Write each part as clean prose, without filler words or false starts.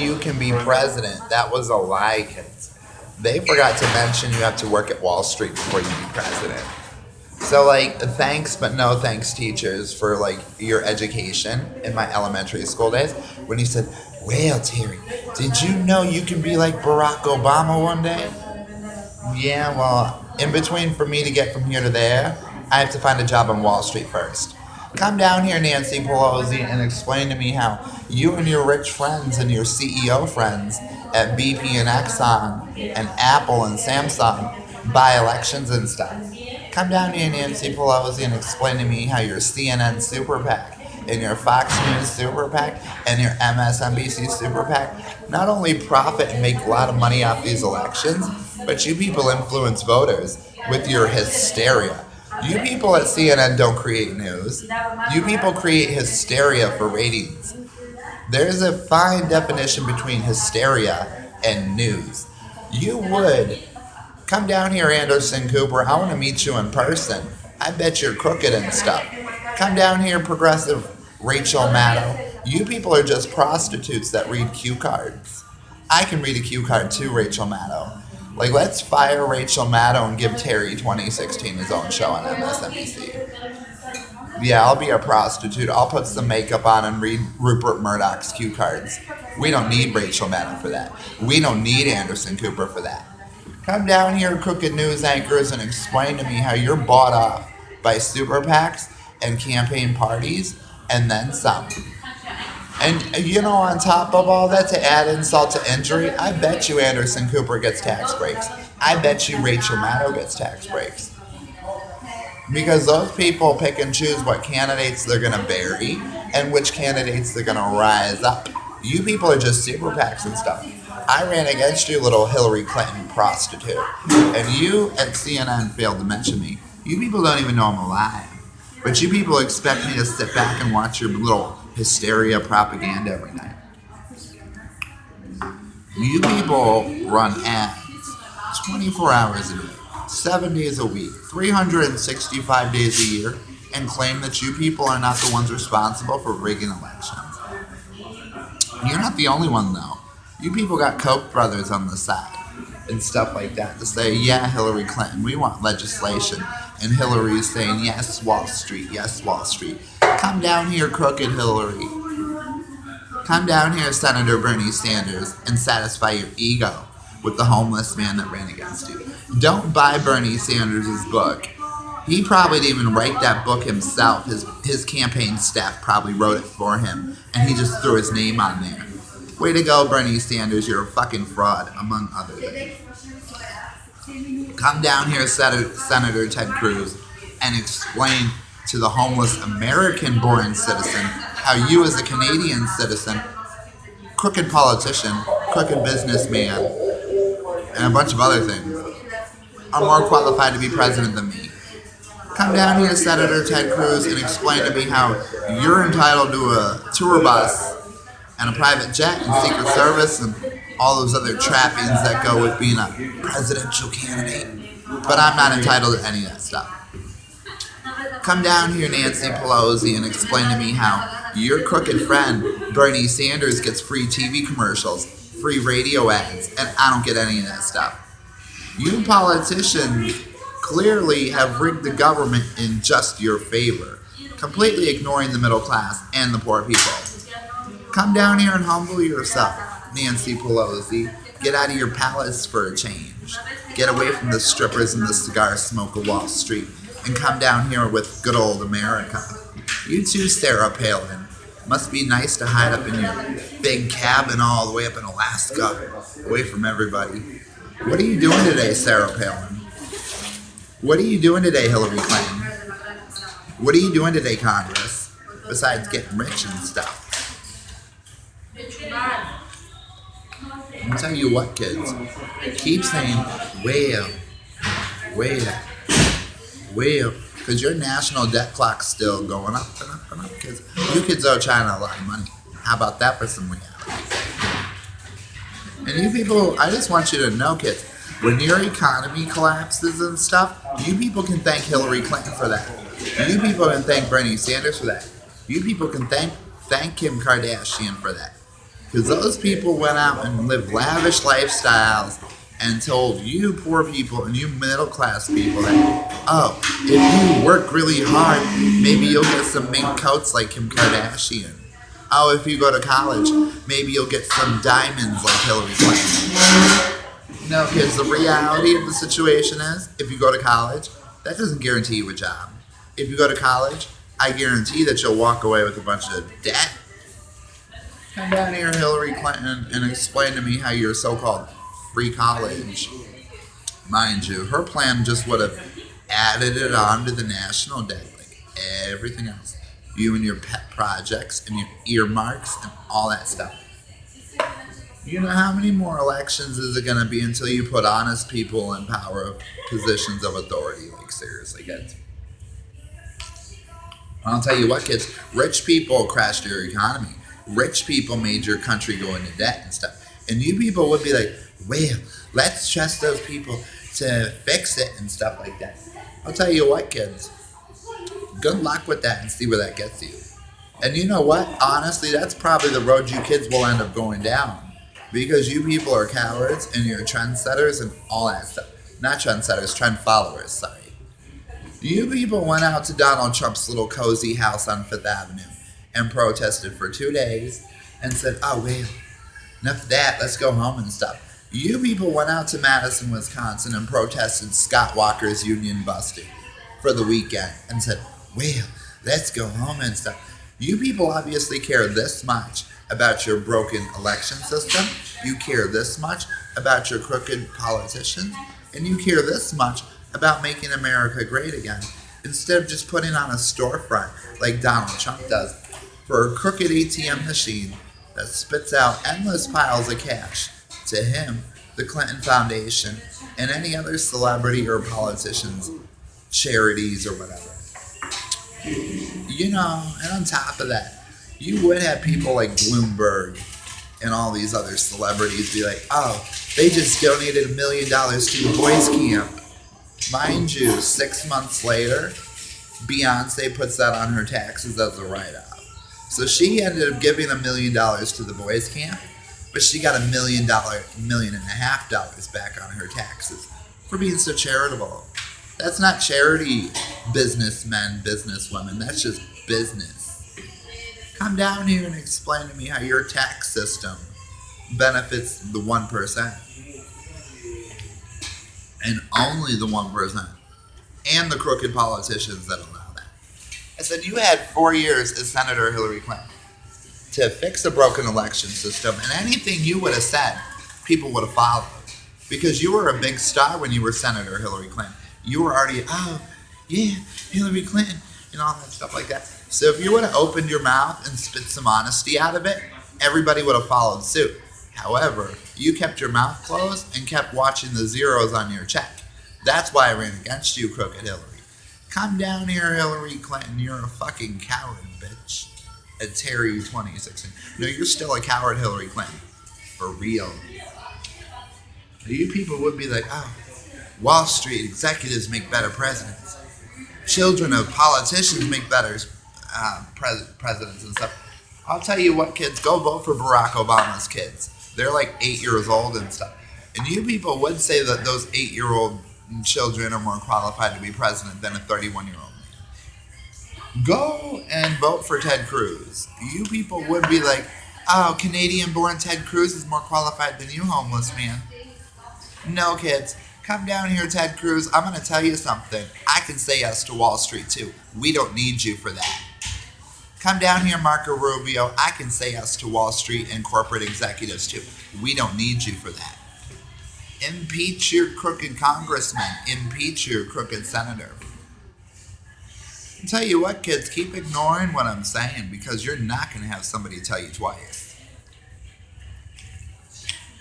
You can be president. That was a lie, kids. They forgot to mention you have to work at Wall Street before you be president. So, like, thanks, but no thanks, teachers, for, like, your education in my elementary school days. When you said, well, Terry, did you know you can be like Barack Obama one day? Yeah, well, in between for me to get from here to there, I have to find a job on Wall Street first. Come down here, Nancy Pelosi, and explain to me how you and your rich friends and your CEO friends at BP and Exxon and Apple and Samsung buy elections and stuff. Come down here, Nancy Pelosi, and explain to me how your CNN super PAC and your Fox News super PAC and your MSNBC super PAC not only profit and make a lot of money off these elections, but you people influence voters with your hysteria. You people at CNN don't create news. You people create hysteria for ratings. There's a fine definition between hysteria and news. You would come down here, Anderson Cooper. I want to meet you in person. I bet you're crooked and stuff. Come down here, progressive Rachel Maddow. You people are just prostitutes that read cue cards. I can read a cue card too, Rachel Maddow. Like, let's fire Rachel Maddow and give Terry 2016 his own show on MSNBC. Yeah, I'll be a prostitute. I'll put some makeup on and read Rupert Murdoch's cue cards. We don't need Rachel Maddow for that. We don't need Anderson Cooper for that. Come down here, crooked news anchors, and explain to me how you're bought off by super PACs and campaign parties, and then some. And, you know, on top of all that, to add insult to injury, I bet you Anderson Cooper gets tax breaks. I bet you Rachel Maddow gets tax breaks. Because those people pick and choose what candidates they're going to bury and which candidates they're going to rise up. You people are just super PACs and stuff. I ran against you, little Hillary Clinton prostitute. And you at CNN failed to mention me. You people don't even know I'm alive. But you people expect me to sit back and watch your little hysteria propaganda every night. You people run ads 24 hours a day, 7 days a week, 365 days a year, and claim that you people are not the ones responsible for rigging elections. You're not the only one, though. You people got Koch brothers on the side and stuff like that to say, yeah, Hillary Clinton, we want legislation. And Hillary's saying, yes, Wall Street, yes, Wall Street. Come down here, crooked Hillary. Come down here, Senator Bernie Sanders, and satisfy your ego with the homeless man that ran against you. Don't buy Bernie Sanders' book. He probably didn't even write that book himself. His campaign staff probably wrote it for him, and he just threw his name on there. Way to go, Bernie Sanders. You're a fucking fraud, among other things. Come down here, Senator Ted Cruz, and explain to the homeless American-born citizen how you as a Canadian citizen, crooked politician, crooked businessman, and a bunch of other things, are more qualified to be president than me. Come down here, Senator Ted Cruz, and explain to me how you're entitled to a tour bus and a private jet and Secret Service and all those other trappings that go with being a presidential candidate. But I'm not entitled to any of that stuff. Come down here, Nancy Pelosi, and explain to me how your crooked friend, Bernie Sanders, gets free TV commercials, free radio ads, and I don't get any of that stuff. You politicians clearly have rigged the government in just your favor, completely ignoring the middle class and the poor people. Come down here and humble yourself, Nancy Pelosi. Get out of your palace for a change. Get away from the strippers and the cigar smoke of Wall Street and come down here with good old America. You too, Sarah Palin. Must be nice to hide up in your big cabin all the way up in Alaska, away from everybody. What are you doing today, Sarah Palin? What are you doing today, Hillary Clinton? What are you doing today, Congress? Besides getting rich and stuff. I'll tell you what, kids. Keep saying, well, because your national debt clock's still going up and up and up, kids. You kids owe China a lot of money. How about that for some reality? And you people, I just want you to know, kids, when your economy collapses and stuff, you people can thank Hillary Clinton for that. You people can thank Bernie Sanders for that. You people can thank Kim Kardashian for that. Because those people went out and lived lavish lifestyles and told you poor people and you middle class people that, oh, if you work really hard, maybe you'll get some mink coats like Kim Kardashian. Oh, if you go to college, maybe you'll get some diamonds like Hillary Clinton. No, kids, the reality of the situation is, if you go to college, that doesn't guarantee you a job. If you go to college, I guarantee that you'll walk away with a bunch of debt. Come down here, Hillary Clinton, and explain to me how your so-called free college, mind you, her plan just would have added it on to the national debt, like everything else. You and your pet projects and your earmarks and all that stuff. You know how many more elections is it going to be until you put honest people in power of positions of authority? Like, seriously, kids. I'll tell you what, kids, rich people crashed your economy. Rich people made your country go into debt and stuff. And you people would be like, well, let's trust those people to fix it and stuff like that. I'll tell you what, kids, good luck with that and see where that gets you. And you know what? Honestly, that's probably the road you kids will end up going down. Because you people are cowards and you're trendsetters and all that stuff. Not trendsetters, trend followers, sorry. You people went out to Donald Trump's little cozy house on Fifth Avenue and protested for 2 days and said, oh, well, enough of that, let's go home and stuff. You people went out to Madison, Wisconsin and protested Scott Walker's union busting for the weekend and said, well, let's go home and stuff. You people obviously care this much about your broken election system. You care this much about your crooked politicians. And you care this much about making America great again. Instead of just putting on a storefront like Donald Trump does for a crooked ATM machine that spits out endless piles of cash to him, the Clinton Foundation, and any other celebrity or politician's charities or whatever. You know, and on top of that, you would have people like Bloomberg and all these other celebrities be like, oh, they just donated $1 million to the boys' camp. Mind you, 6 months later, Beyonce puts that on her taxes as a write-off. So she ended up giving $1 million to the boys' camp, but she got $1.5 million back on her taxes for being so charitable. That's not charity, businessmen, businesswomen. That's just business. Come down here and explain to me how your tax system benefits the 1%. And only the 1%. And the crooked politicians that allow that. I said, you had 4 years as Senator Hillary Clinton to fix a broken election system, and anything you would have said, people would have followed. Because you were a big star when you were Senator Hillary Clinton. You were already, oh, yeah, Hillary Clinton, and all that stuff like that. So if you would have opened your mouth and spit some honesty out of it, everybody would have followed suit. However, you kept your mouth closed and kept watching the zeros on your check. That's why I ran against you, crooked Hillary. Come down here, Hillary Clinton. You're a fucking coward, bitch. At Terry 2016. No, you're still a coward, Hillary Clinton. For real. You people would be like, oh, Wall Street executives make better presidents. Children of politicians make better presidents and stuff. I'll tell you what, kids, go vote for Barack Obama's kids. They're like 8 years old and stuff. And you people would say that those 8-year-old children are more qualified to be president than a 31-year-old man. Go and vote for Ted Cruz. You people would be like, oh, Canadian-born Ted Cruz is more qualified than you, homeless man. No, kids. Come down here, Ted Cruz. I'm going to tell you something. I can say yes to Wall Street, too. We don't need you for that. Come down here, Marco Rubio. I can say yes to Wall Street and corporate executives, too. We don't need you for that. Impeach your crooked congressman. Impeach your crooked senator. I'll tell you what, kids, keep ignoring what I'm saying because you're not going to have somebody tell you twice.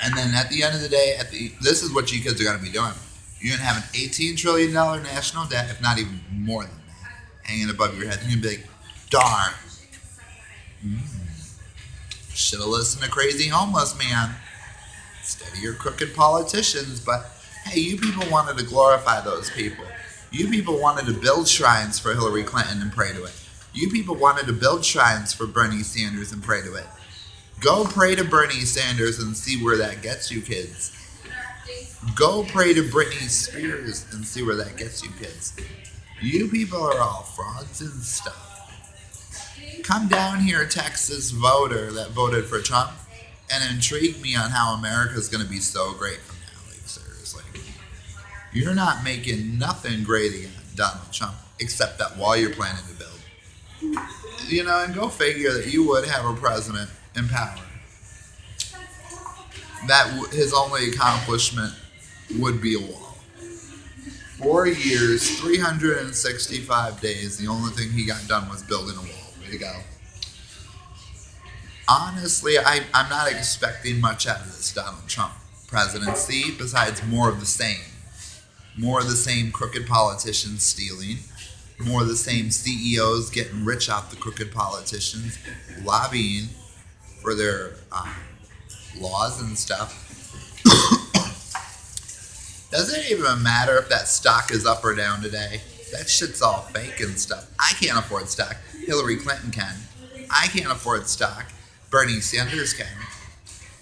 And then at the end of the day, this is what you kids are going to be doing. You're going to have an $18 trillion national debt, if not even more than that, hanging above your head. And you're going to be like, darn. Should have listened to crazy homeless man instead of your crooked politicians. But hey, you people wanted to glorify those people. You people wanted to build shrines for Hillary Clinton and pray to it. You people wanted to build shrines for Bernie Sanders and pray to it. Go pray to Bernie Sanders and see where that gets you, kids. Go pray to Britney Spears and see where that gets you, kids. You people are all frauds and stuff. Come down here, Texas voter that voted for Trump, and intrigue me on how America's going to be so great from now. Like, seriously. You're not making nothing great again, Donald Trump, except that wall you're planning to build. And go figure that you would have a president in power. That his only accomplishment would be a wall. 4 years, 365 days, the only thing he got done was building a wall. Way to go. Honestly, I'm not expecting much out of this Donald Trump presidency besides more of the same. More of the same crooked politicians stealing. More of the same CEOs getting rich off the crooked politicians, lobbying for their laws and stuff. Doesn't even matter if that stock is up or down today. That shit's all fake and stuff. I can't afford stock. Hillary Clinton can. I can't afford stock. Bernie Sanders can.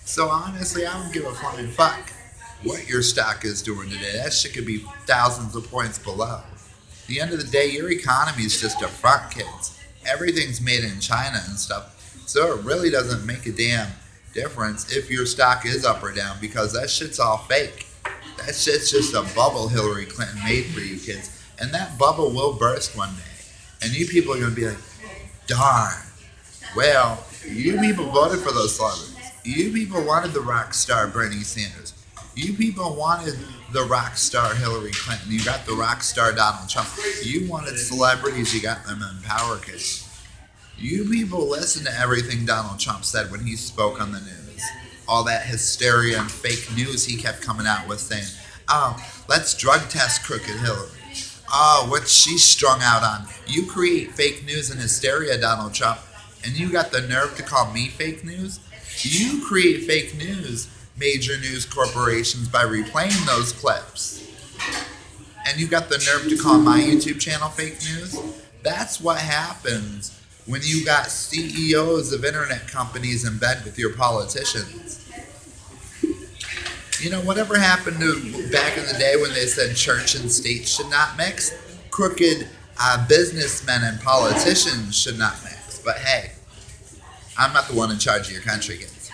So honestly, I don't give a flying fuck what your stock is doing today. That shit could be thousands of points below. At the end of the day, your economy is just a front, kids. Everything's made in China and stuff. So it really doesn't make a damn difference if your stock is up or down because that shit's all fake. That shit's just a bubble Hillary Clinton made for you kids. And that bubble will burst one day. And you people are going to be like, darn. Well, you people voted for those celebrities. You people wanted the rock star Bernie Sanders. You people wanted the rock star Hillary Clinton. You got the rock star Donald Trump. You wanted celebrities. You got them in power, kids. You people listened to everything Donald Trump said when he spoke on the news. All that hysteria and fake news he kept coming out with saying, oh, let's drug test crooked Hillary. Oh, what's she strung out on? You create fake news and hysteria, Donald Trump, and you got the nerve to call me fake news? You create fake news, major news corporations, by replaying those clips. And you got the nerve to call my YouTube channel fake news? That's what happens when you got CEOs of internet companies in bed with your politicians. Whatever happened to back in the day when they said church and state should not mix? Crooked businessmen and politicians should not mix. But hey, I'm not the one in charge of your country, kids.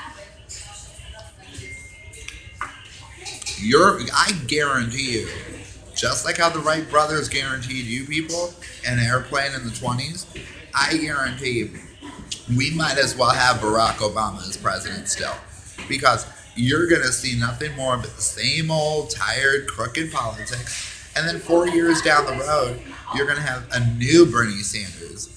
I guarantee you, just like how the Wright brothers guaranteed you people an airplane in the 20s, I guarantee we might as well have Barack Obama as president still. Because you're going to see nothing more but the same old tired, crooked politics. And then 4 years down the road, you're going to have a new Bernie Sanders,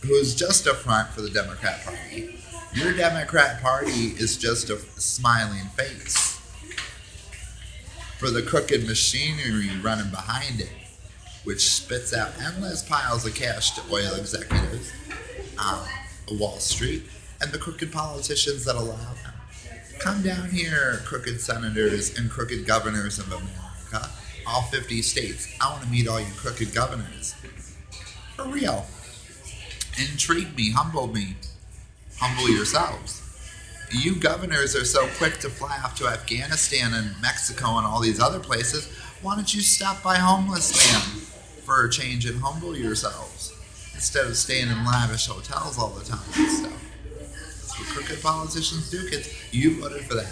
who's just a front for the Democrat Party. Your Democrat Party is just a smiling face for the crooked machinery running behind it, which spits out endless piles of cash to oil executives, Wall Street, and the crooked politicians that allow them. Come down here, crooked senators and crooked governors of America, all 50 states. I want to meet all you crooked governors. For real. Intrigue me, humble yourselves. You governors are so quick to fly off to Afghanistan and Mexico and all these other places. Why don't you stop by Homeless Man for a change and humble yourselves instead of staying in lavish hotels all the time and stuff? That's what crooked politicians do, kids. You voted for that.